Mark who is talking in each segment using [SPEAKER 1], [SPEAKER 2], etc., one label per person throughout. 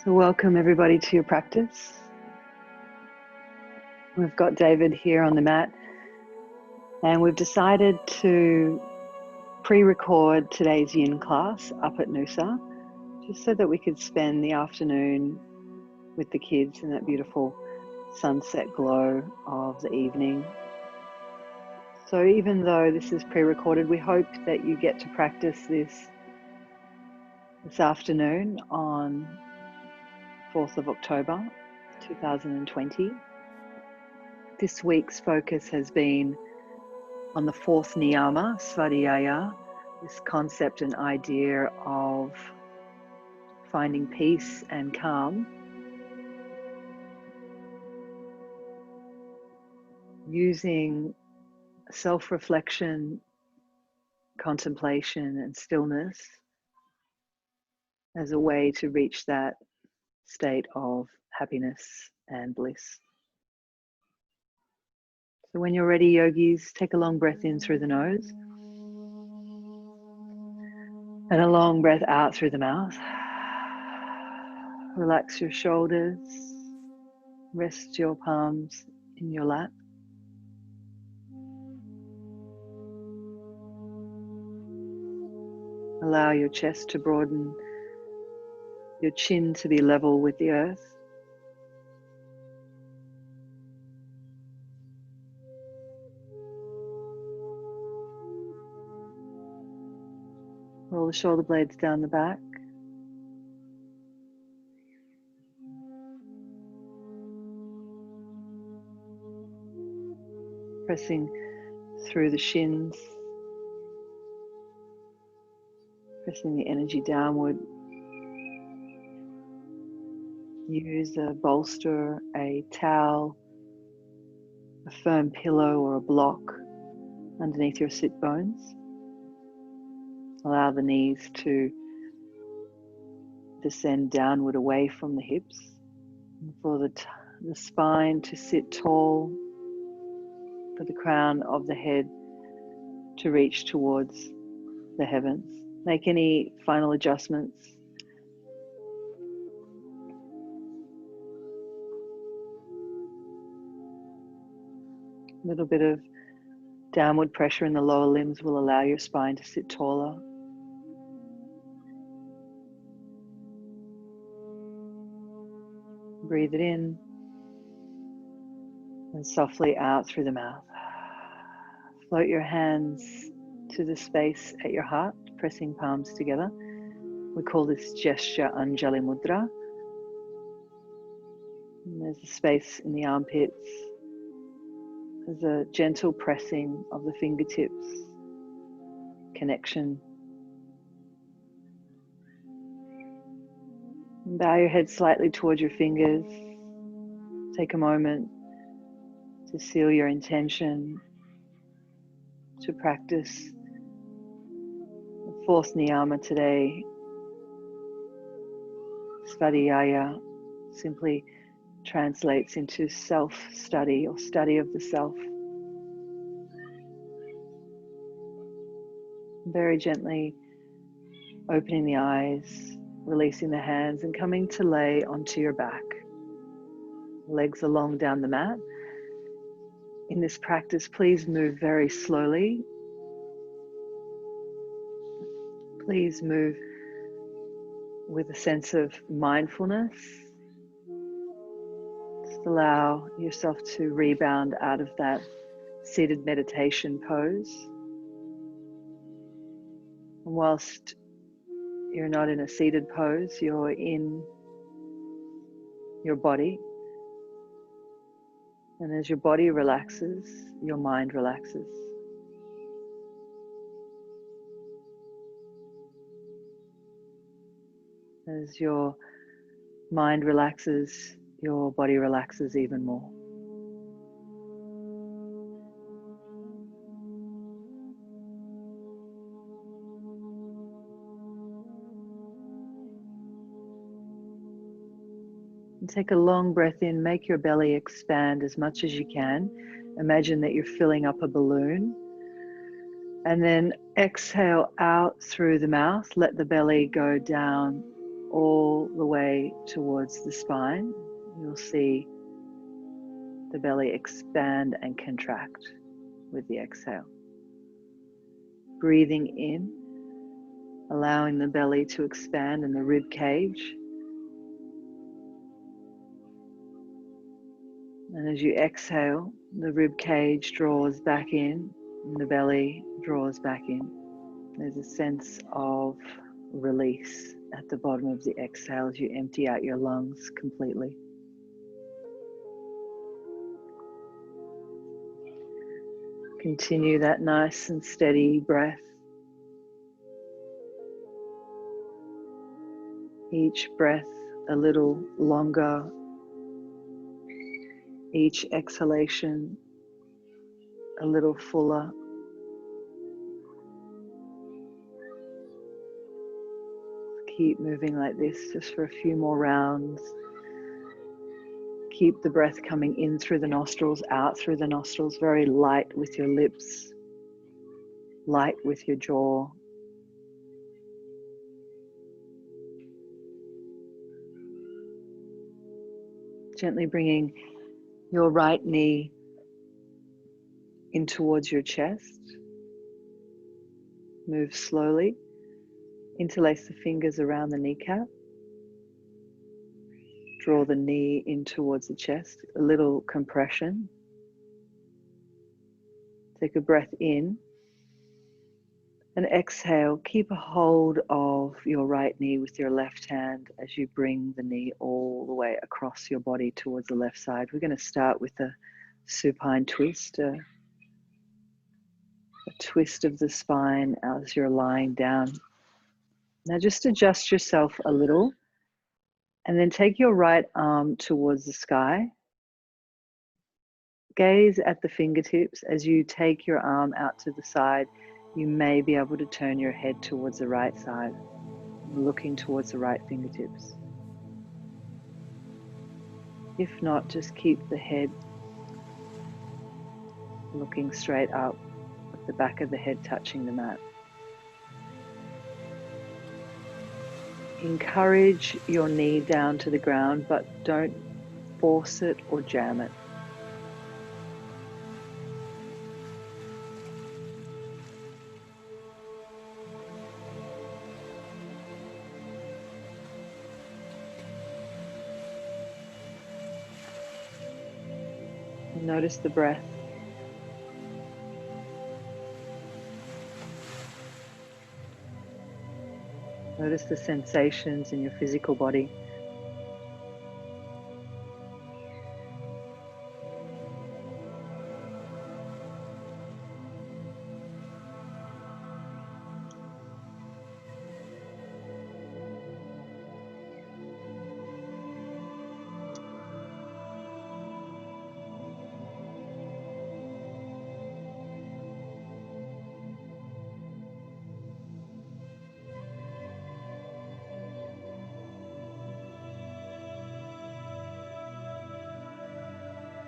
[SPEAKER 1] So welcome everybody to your practice. We've got David here on the mat, and we've decided to pre-record today's yin class up at Noosa, just so that we could spend the afternoon with the kids in that beautiful sunset glow of the evening. So even though this is pre-recorded, we hope that you get to practice this afternoon on 4th of October 2020. This week's focus has been on the fourth niyama, svadhyaya, this concept and idea of finding peace and calm using self-reflection, contemplation and stillness as a way to reach that state of happiness and bliss. So when you're ready, yogis, take a long breath in through the nose and a long breath out through the mouth. Relax your shoulders, rest your palms in your lap. Allow your chest to broaden, your chin to be level with the earth. Roll the shoulder blades down the back. Pressing through the shins, pressing the energy downward. Use a bolster, a towel, a firm pillow or a block underneath your sit bones. Allow the knees to descend downward away from the hips, and for the spine to sit tall, for the crown of the head to reach towards the heavens. Make any final adjustments. A little bit of downward pressure in the lower limbs will allow your spine to sit taller. Breathe it in and softly out through the mouth. Float your hands to the space at your heart, pressing palms together. We call this gesture Anjali Mudra. And there's a space in the armpits. There's a gentle pressing of the fingertips, connection. And bow your head slightly towards your fingers. Take a moment to seal your intention to practice the fourth niyama today. Svadhyaya simply translates into self-study or study of the self. Very gently opening the eyes, releasing the hands and coming to lay onto your back. Legs are long down the mat. In this practice, please move very slowly. Please move with a sense of mindfulness. Just allow yourself to rebound out of that seated meditation pose. And whilst you're not in a seated pose, you're in your body. And as your body relaxes, your mind relaxes. As your mind relaxes, your body relaxes even more. And take a long breath in, make your belly expand as much as you can. Imagine that you're filling up a balloon. And then exhale out through the mouth, let the belly go down all the way towards the spine, you'll see the belly expand and contract with the exhale. Breathing in, allowing the belly to expand and the rib cage. And as you exhale, the rib cage draws back in and the belly draws back in. There's a sense of release at the bottom of the exhale as you empty out your lungs completely. Continue that nice and steady breath. Each breath a little longer. Each exhalation a little fuller. Keep moving like this just for a few more rounds. Keep the breath coming in through the nostrils, out through the nostrils, very light with your lips, light with your jaw. Gently bringing your right knee in towards your chest. Move slowly. Interlace the fingers around the kneecap. Draw the knee in towards the chest. A little compression. Take a breath in. And exhale. Keep a hold of your right knee with your left hand as you bring the knee all the way across your body towards the left side. We're going to start with a supine twist. A twist of the spine as you're lying down. Now just adjust yourself a little and then take your right arm towards the sky. Gaze at the fingertips. As you take your arm out to the side, you may be able to turn your head towards the right side, looking towards the right fingertips. If not, just keep the head looking straight up, with the back of the head touching the mat. Encourage your knee down to the ground, but don't force it or jam it. Notice the breath. Notice the sensations in your physical body.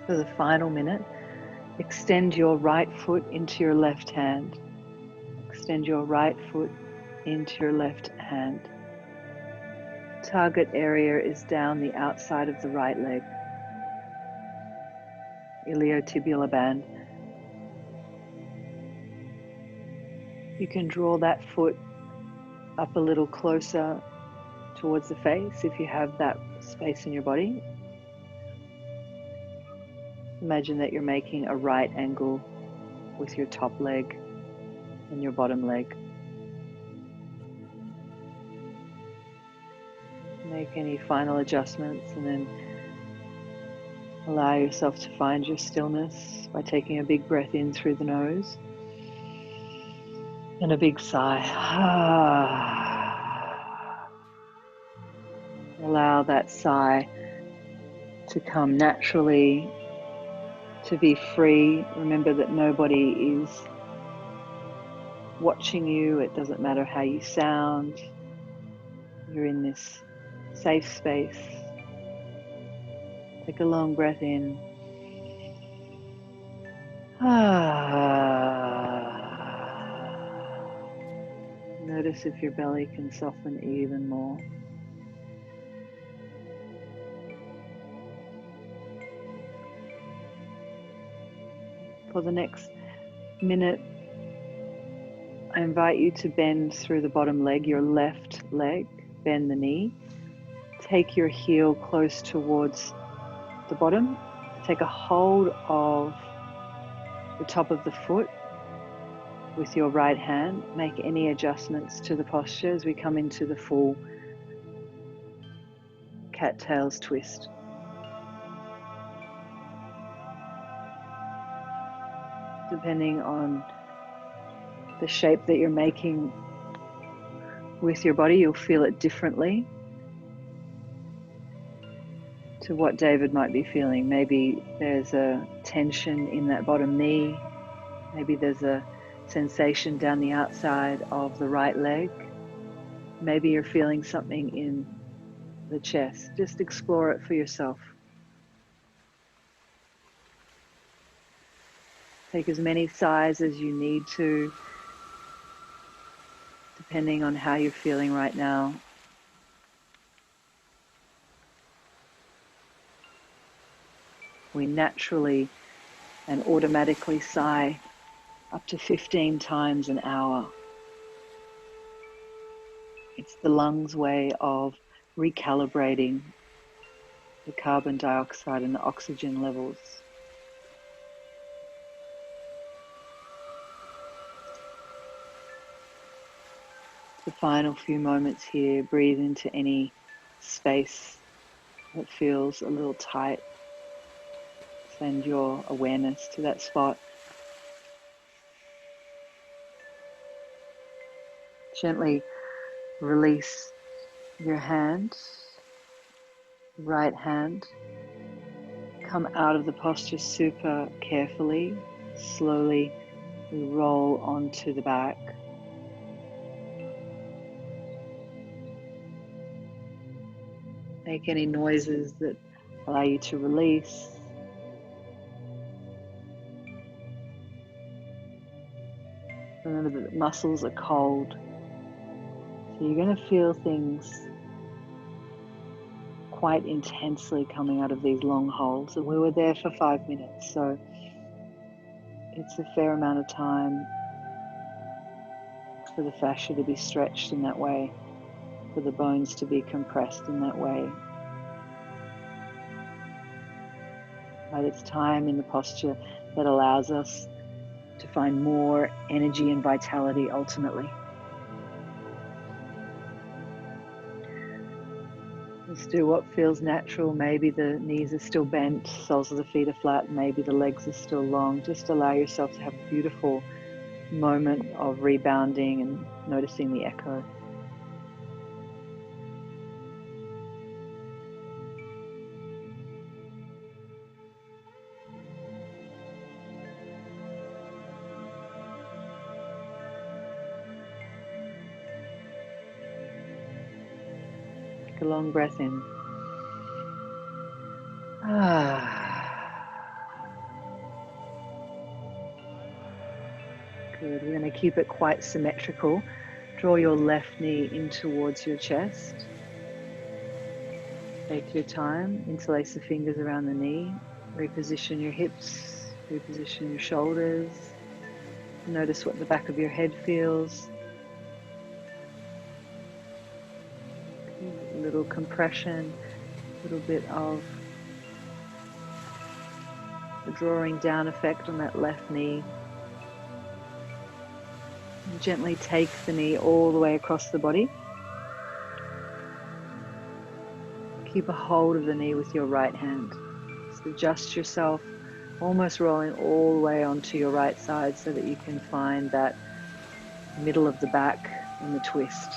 [SPEAKER 1] For the final minute, extend your right foot into your left hand. Extend your right foot into your left hand. Target area is down the outside of the right leg, iliotibial band. You can draw that foot up a little closer towards the face if you have that space in your body. Imagine that you're making a right angle with your top leg and your bottom leg. Make any final adjustments and then allow yourself to find your stillness by taking a big breath in through the nose and a big sigh. Allow that sigh to come naturally, to be free. Remember that nobody is watching you. It doesn't matter how you sound. You're in this safe space. Take a long breath in. Notice if your belly can soften even more. For the next minute, I invite you to bend through the bottom leg, your left leg, bend the knee. Take your heel close towards the bottom. Take a hold of the top of the foot with your right hand. Make any adjustments to the posture as we come into the full cattails twist. Depending on the shape that you're making with your body, you'll feel it differently to what David might be feeling. Maybe there's a tension in that bottom knee. Maybe there's a sensation down the outside of the right leg. Maybe you're feeling something in the chest. Just explore it for yourself. Take as many sighs as you need to, depending on how you're feeling right now. We naturally and automatically sigh up to 15 times an hour. It's the lungs' way of recalibrating the carbon dioxide and the oxygen levels. The final few moments here, breathe into any space that feels a little tight. Send your awareness to that spot. Gently release your hand, right hand. Come out of the posture super carefully. Slowly we roll onto the back. Make any noises that allow you to release. Remember that the muscles are cold. So you're going to feel things quite intensely coming out of these long holds. And we were there for 5 minutes, so it's a fair amount of time for the fascia to be stretched in that way, for the bones to be compressed in that way. But it's time in the posture that allows us to find more energy and vitality ultimately. Let's do what feels natural. Maybe the knees are still bent, soles of the feet are flat, maybe the legs are still long. Just allow yourself to have a beautiful moment of rebounding and noticing the echo. Take a long breath in. Good. We're going to keep it quite symmetrical. Draw your left knee in towards your chest. Take your time. Interlace the fingers around the knee. Reposition your hips. Reposition your shoulders. Notice what the back of your head feels. A little compression. A little bit of the drawing down effect on that left knee. And gently take the knee all the way across the body. Keep a hold of the knee with your right hand. Just adjust yourself, almost rolling all the way onto your right side so that you can find that middle of the back in the twist.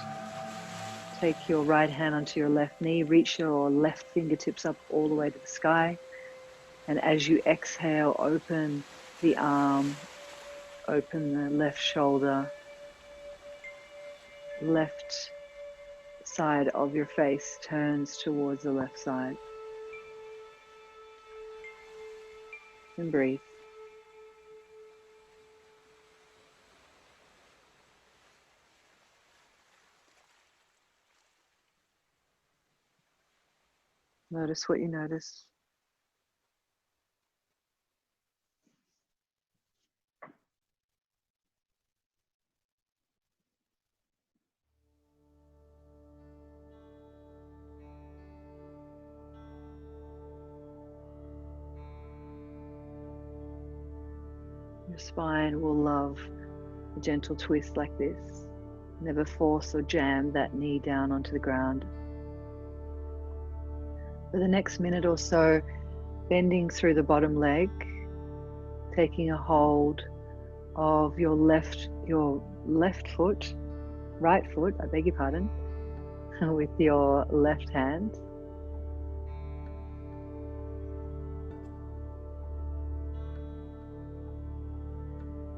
[SPEAKER 1] Take your right hand onto your left knee, reach your left fingertips up all the way to the sky. And as you exhale, open the arm, open the left shoulder, left side of your face turns towards the left side. And breathe. Notice what you notice. Your spine will love a gentle twist like this. Never force or jam that knee down onto the ground. For the next minute or so, bending through the bottom leg, taking a hold of your left foot, right foot, I beg your pardon, with your left hand.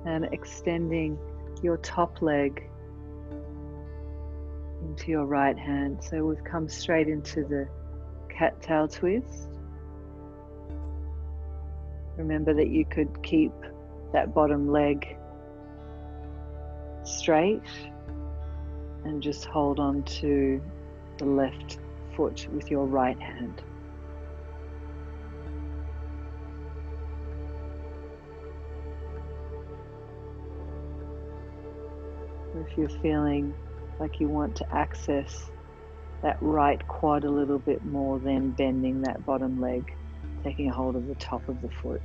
[SPEAKER 1] And extending your top leg into your right hand. So we've come straight into the cat-tail twist. Remember that you could keep that bottom leg straight and just hold on to the left foot with your right hand. If you're feeling like you want to access that right quad a little bit more, then bending that bottom leg, taking a hold of the top of the foot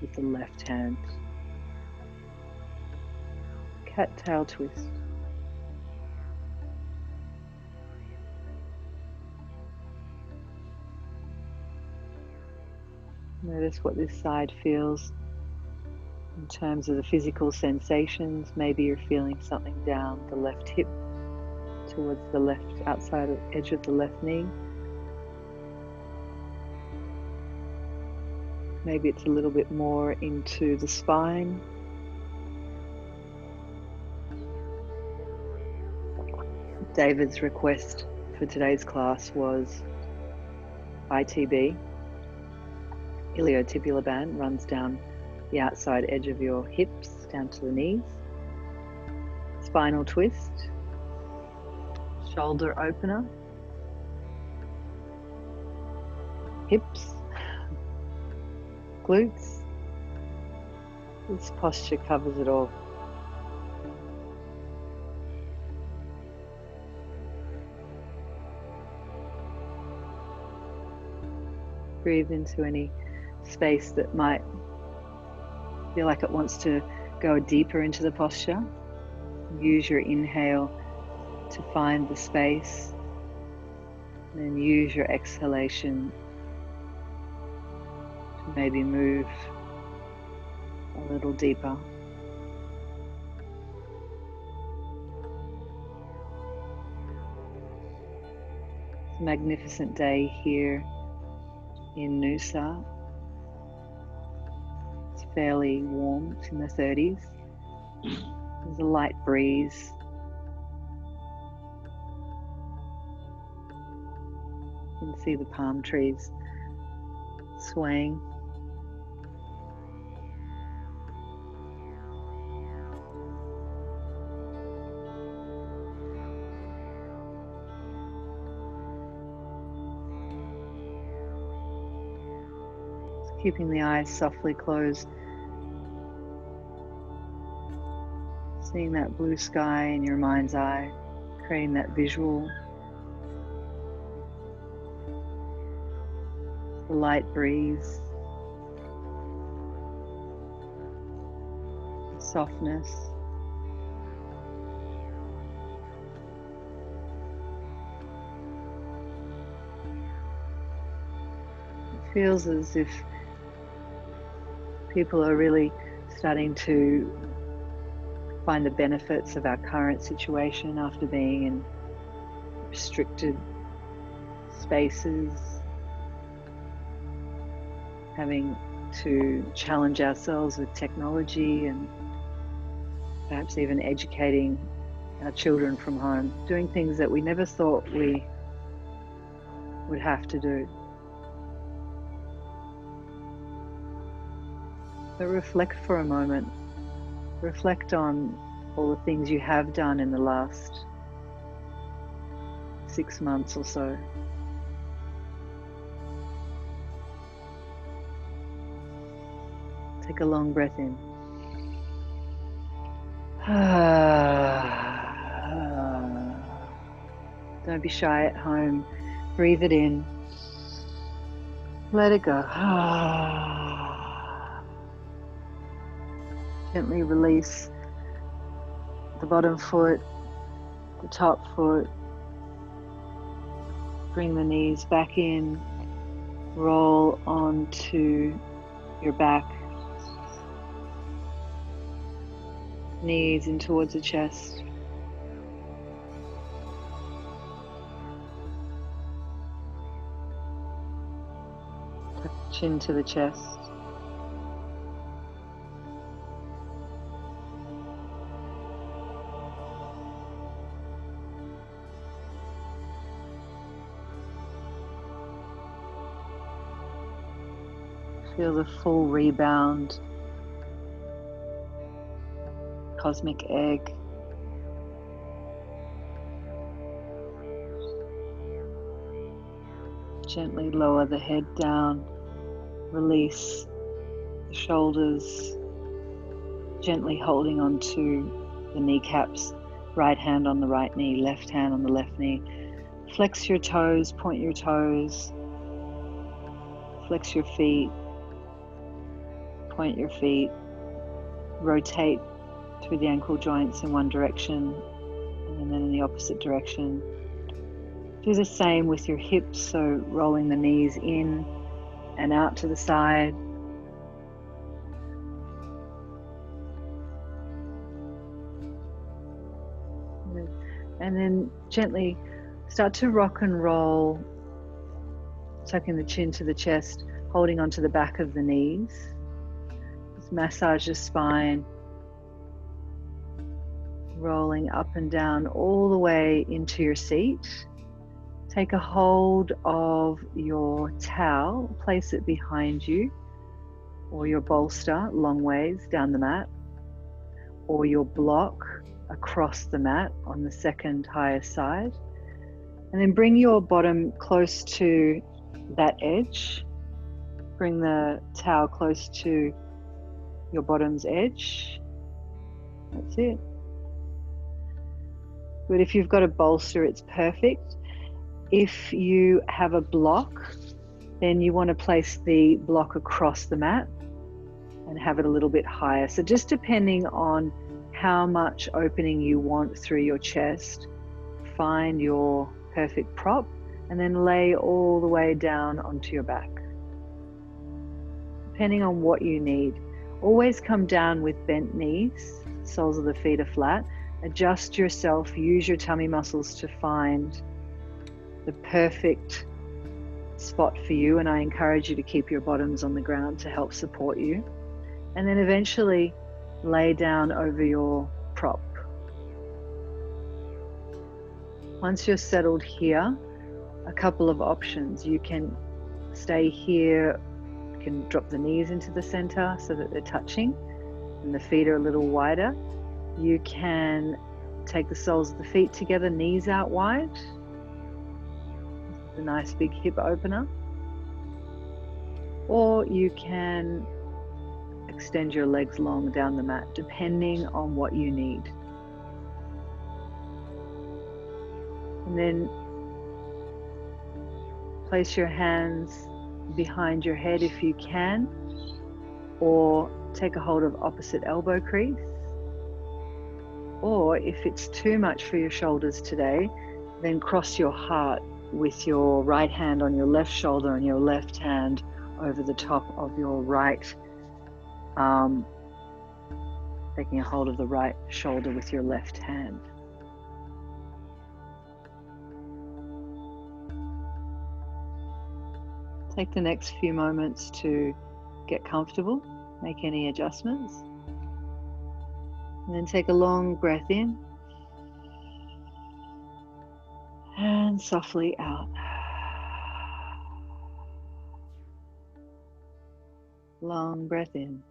[SPEAKER 1] with the left hand. Cat-tail twist. Notice what this side feels in terms of the physical sensations. Maybe you're feeling something down the left hip towards the left outside edge of the left knee. Maybe it's a little bit more into the spine. David's request for today's class was ITB. Iliotibial band runs down the outside edge of your hips down to the knees. Spinal twist, shoulder opener, hips, glutes. This posture covers it all. Breathe into any space that might feel like it wants to go deeper into the posture. Use your inhale to find the space, and then use your exhalation to maybe move a little deeper. It's a magnificent day here in Noosa. It's fairly warm, it's in the 30s. There's a light breeze. You can see the palm trees swaying. Keeping the eyes softly closed. Seeing that blue sky in your mind's eye, creating that visual. The light breeze. The softness. It feels as if people are really starting to find the benefits of our current situation after being in restricted spaces, having to challenge ourselves with technology and perhaps even educating our children from home, doing things that we never thought we would have to do. But reflect for a moment. Reflect on all the things you have done in the last 6 months or so. Take a long breath in. Don't be shy at home. Breathe it in. Let it go. Gently release the bottom foot, the top foot. Bring the knees back in. Roll onto your back. Knees in towards the chest. Tuck the chin to the chest. Feel the full rebound, cosmic egg. Gently lower the head down, release the shoulders, gently holding onto the kneecaps, right hand on the right knee, left hand on the left knee. Flex your toes, point your toes, flex your feet, point your feet, rotate through the ankle joints in one direction and then in the opposite direction. Do the same with your hips, so rolling the knees in and out to the side. And then gently start to rock and roll, tucking the chin to the chest, holding onto the back of the knees. Just massage the spine, rolling up and down all the way into your seat. Take a hold of your towel, place it behind you, or your bolster long ways down the mat, or your block across the mat on the second highest side. And then bring your bottom close to that edge. Bring the towel close to your bottom's edge. That's it. But if you've got a bolster, it's perfect. If you have a block, then you want to place the block across the mat and have it a little bit higher. So just depending on how much opening you want through your chest, find your perfect prop and then lay all the way down onto your back. Depending on what you need. Always come down with bent knees, soles of the feet are flat. Adjust yourself, use your tummy muscles to find the perfect spot for you, and I encourage you to keep your bottoms on the ground to help support you. And then eventually lay down over your prop. Once you're settled here, a couple of options. You can stay here, you can drop the knees into the center so that they're touching and the feet are a little wider. You can take the soles of the feet together, knees out wide. A nice big hip opener. Or you can extend your legs long down the mat, depending on what you need. And then place your hands behind your head if you can, or take a hold of opposite elbow crease. Or if it's too much for your shoulders today, then cross your heart with your right hand on your left shoulder and your left hand over the top of your right arm, taking a hold of the right shoulder with your left hand. Take the next few moments to get comfortable, make any adjustments, and then take a long breath in and softly out. Long breath in,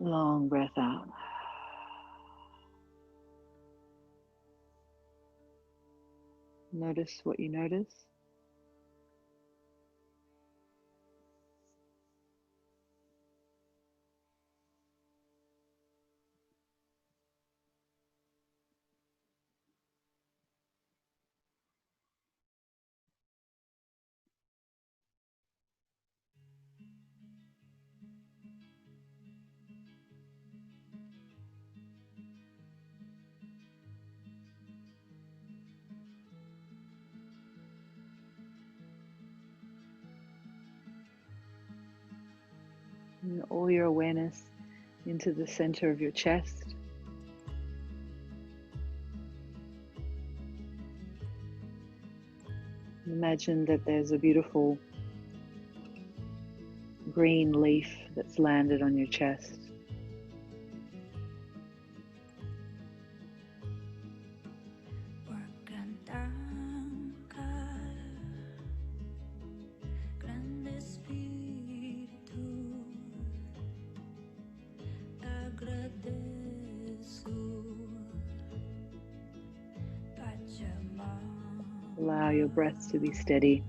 [SPEAKER 1] long breath out. Notice what you notice. And all your awareness into the center of your chest. Imagine that there's a beautiful green leaf that's landed on your chest. Allow your breath to be steady.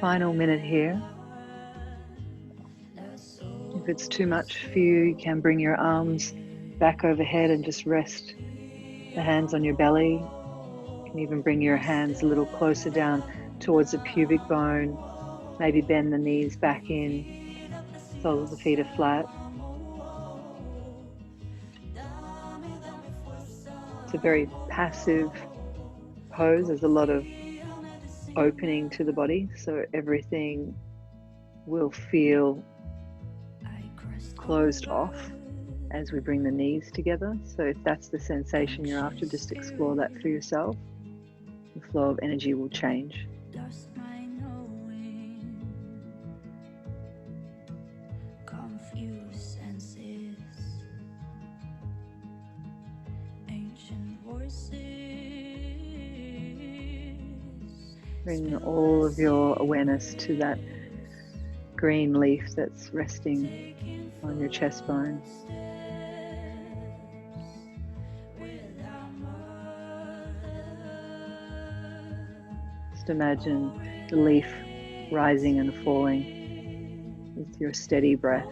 [SPEAKER 1] Final minute here. If it's too much for you, you can bring your arms back overhead and just rest the hands on your belly. You can even bring your hands a little closer down towards the pubic bone. Maybe bend the knees back in so that the feet are flat. It's a very passive pose. There's a lot of opening to the body, so everything will feel closed off as we bring the knees together. So if that's the sensation you're after, just explore that for yourself. The flow of energy will change. Bring all of your awareness to that green leaf that's resting on your chest bone. Just imagine the leaf rising and falling with your steady breath.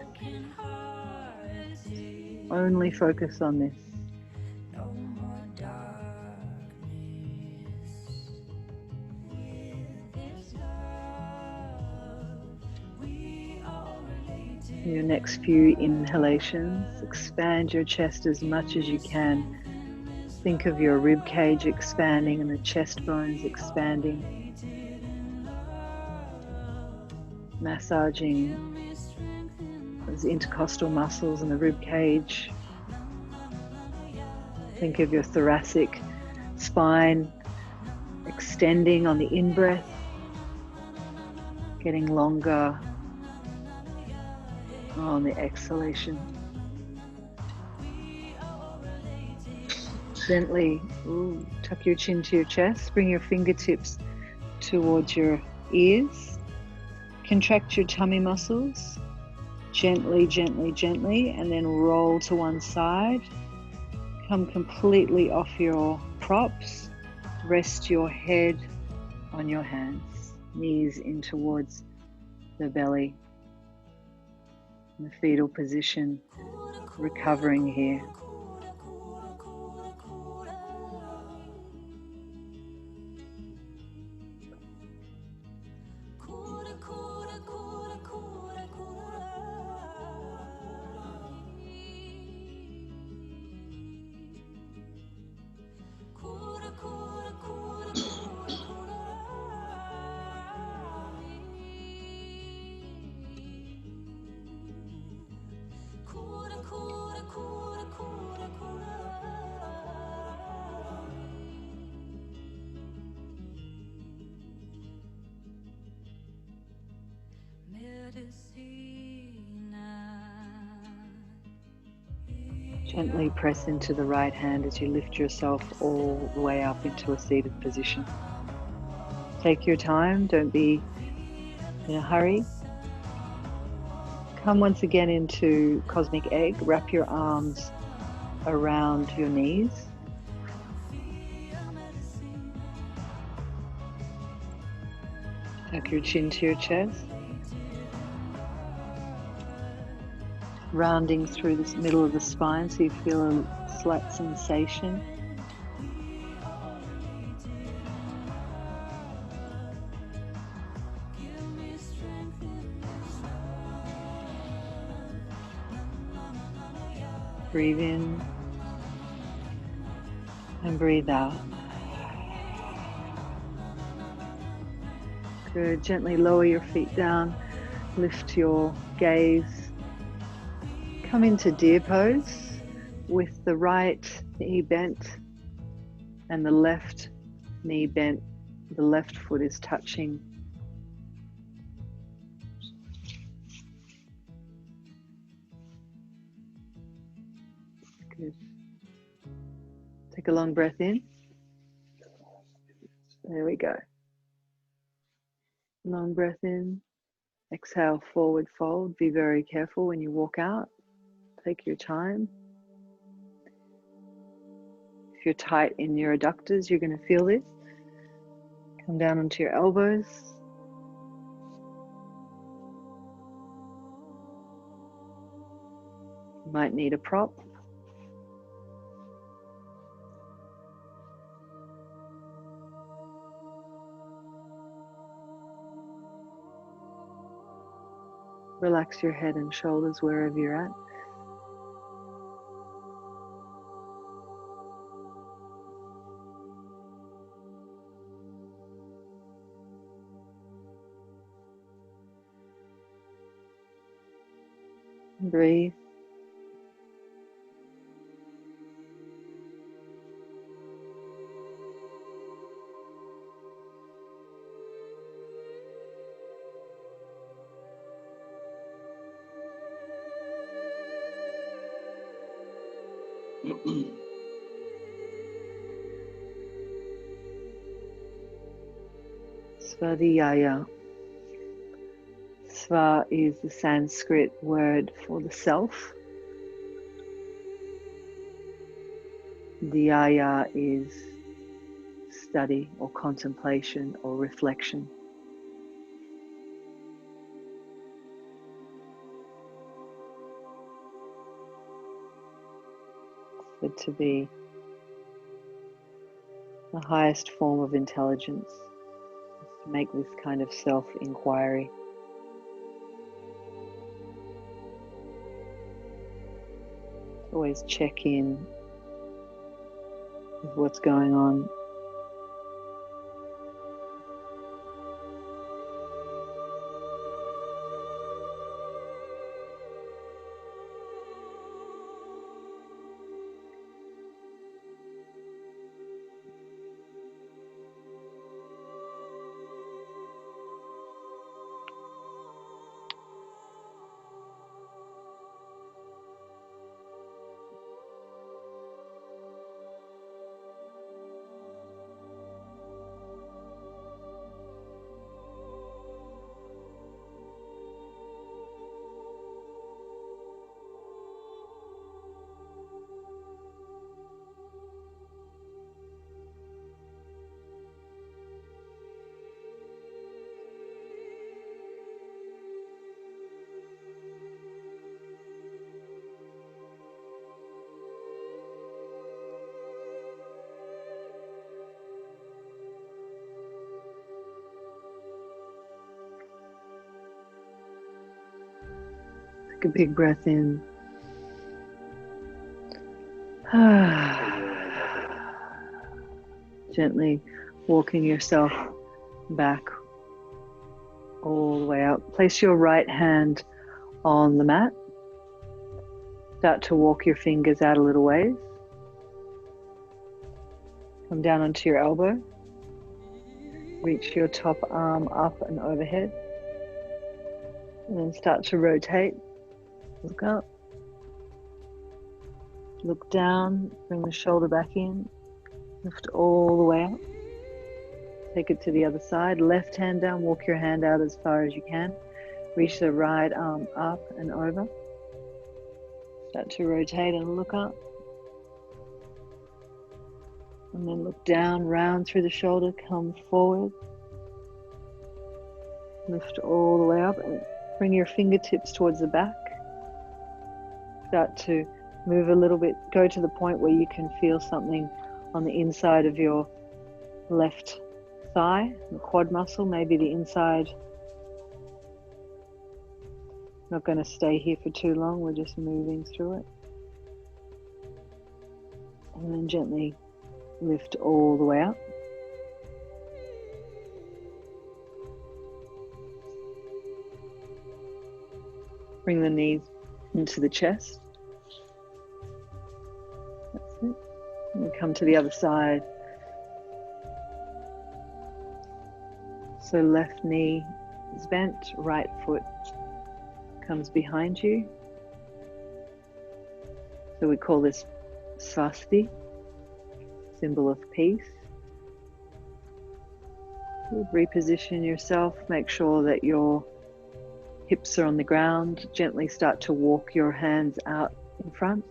[SPEAKER 1] Only focus on this. In your next few inhalations, expand your chest as much as you can. Think of your rib cage expanding and the chest bones expanding. Massaging those intercostal muscles in the rib cage. Think of your thoracic spine extending on the in-breath, getting longer on the exhalation. Gently tuck your chin to your chest, bring your fingertips towards your ears, contract your tummy muscles, gently, gently, gently, and then roll to one side. Come completely off your props, rest your head on your hands, knees in towards the belly. In the fetal position, recovering here. Gently press into the right hand as you lift yourself all the way up into a seated position. Take your time, don't be in a hurry. Come once again into Cosmic Egg. Wrap your arms around your knees. Tuck your chin to your chest. rounding through this middle of the spine so you feel a slight sensation. Breathe in and breathe out. Good. Gently lower your feet down, lift your gaze. Come into deer pose with the right knee bent and the left knee bent. The left foot is touching. Good. Take a long breath in. There we go. Long breath in. Exhale, forward fold. Be very careful when you walk out. Take your time. If you're tight in your adductors, you're going to feel this. Come down onto your elbows. You might need a prop. Relax your head and shoulders wherever you're at. Breathe. Svadhyaya. Sva is the Sanskrit word for the self. Dhyaya is study or contemplation or reflection. Said to be the highest form of intelligence, is to make this kind of self-inquiry. Always check in with what's going on. Take a big breath in. Gently walking yourself back all the way out. Place your right hand on the mat. Start to walk your fingers out a little ways. Come down onto your elbow. Reach your top arm up and overhead. And then start to rotate. Look up. Look down. Bring the shoulder back in. Lift all the way up. Take it to the other side. Left hand down. Walk your hand out as far as you can. Reach the right arm up and over. Start to rotate and look up. And then look down, round through the shoulder, come forward. Lift all the way up and bring your fingertips towards the back. start to move a little bit, go to the point where you can feel something on the inside of your left thigh, the quad muscle, maybe the inside. Not going to stay here for too long, we're just moving through it. And then gently lift all the way up. Bring the knees into the chest. That's it. And we come to the other side. So left knee is bent, right foot comes behind you. So we call this Swasti, symbol of peace. Reposition yourself, make sure that your hips are on the ground. Gently start to walk your hands out in front.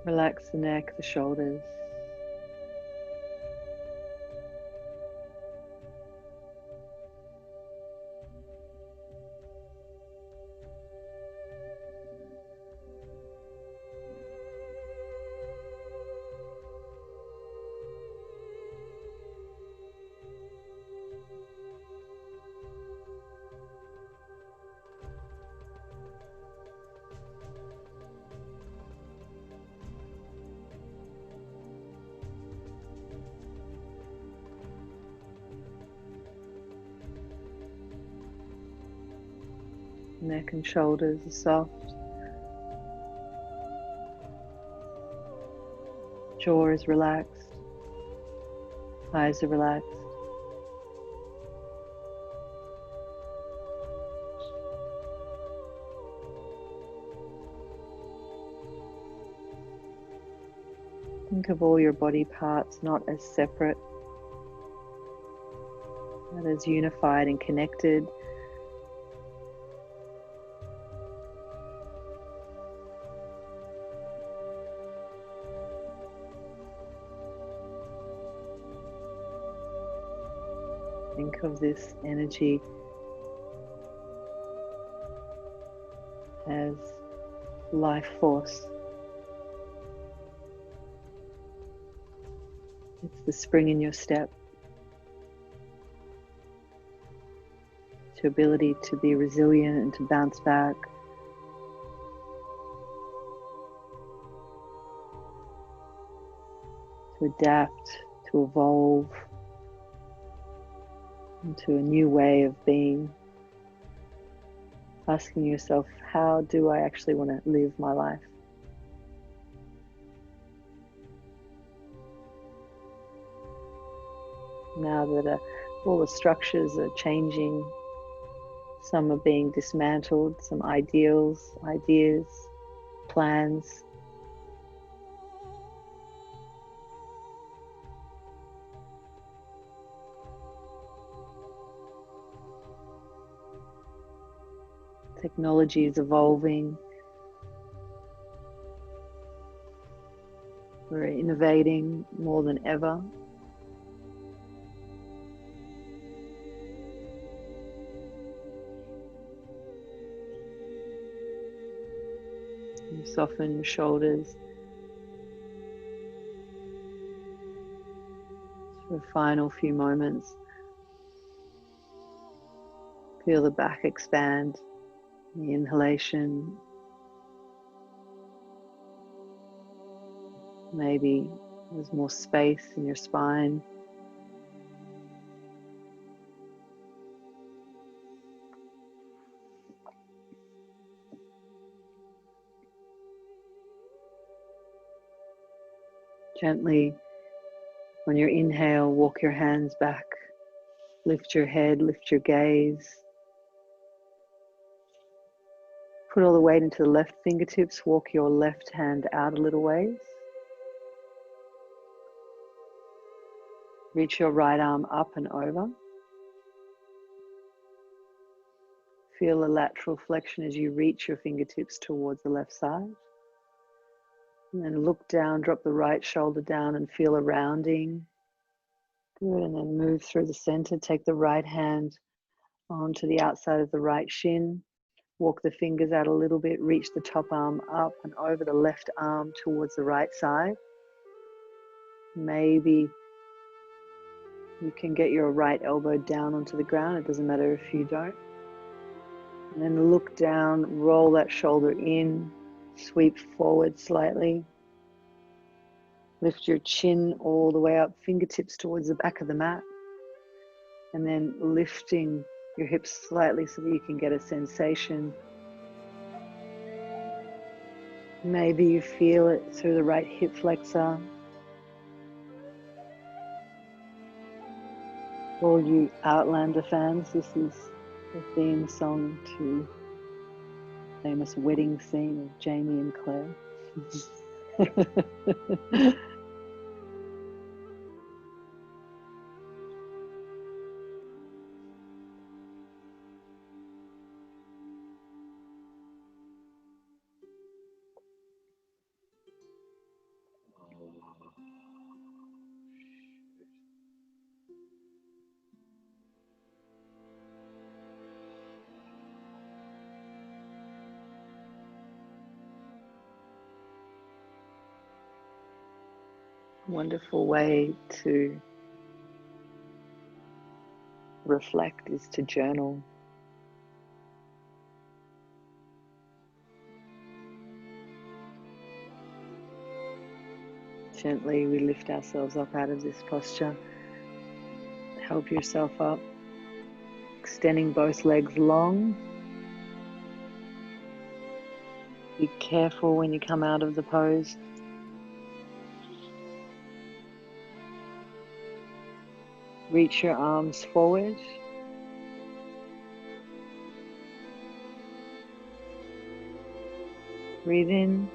[SPEAKER 1] Relax the neck, the shoulders. Neck and shoulders are soft. Jaw is relaxed. Eyes are relaxed. Think of all your body parts not as separate, but as unified and connected. Think of this energy as life force. It's the spring in your step. It's your ability to be resilient and to bounce back. To adapt, to evolve into a new way of being. Asking yourself, how do I actually want to live my life? Now that all the structures are changing, some are being dismantled, some ideals, ideas, plans. Technology is evolving. We're innovating more than ever. You soften your shoulders. For the final few moments, feel the back expand. The inhalation, maybe there's more space in your spine. Gently, on your inhale, walk your hands back, lift your head, lift your gaze. Put all the weight into the left fingertips, walk your left hand out a little ways. Reach your right arm up and over. Feel a lateral flexion as you reach your fingertips towards the left side. And then look down, drop the right shoulder down and feel a rounding. Good, and then move through the center. Take the right hand onto the outside of the right shin. Walk the fingers out a little bit, reach the top arm up and over the left arm towards the right side. Maybe you can get your right elbow down onto the ground. It doesn't matter if you don't. And then look down, roll that shoulder in, sweep forward slightly. Lift your chin all the way up, fingertips towards the back of the mat. And then lifting your hips slightly so that you can get a sensation. Maybe you feel it through the right hip flexor. For all you Outlander fans, this is the theme song to the famous wedding scene of Jamie and Claire. Wonderful way to reflect is to journal. Gently we lift ourselves up out of this posture. Help yourself up, extending both legs long. Be careful when you come out of the pose. Reach your arms forward. Breathe in.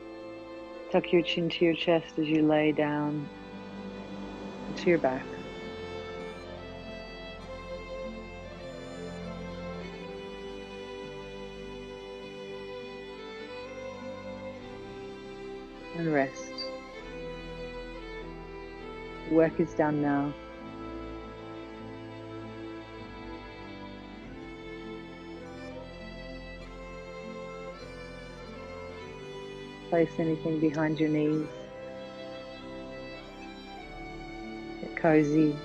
[SPEAKER 1] Tuck your chin to your chest as you lay down to your back. And rest. Work is done now. Place anything behind your knees. Get cozy.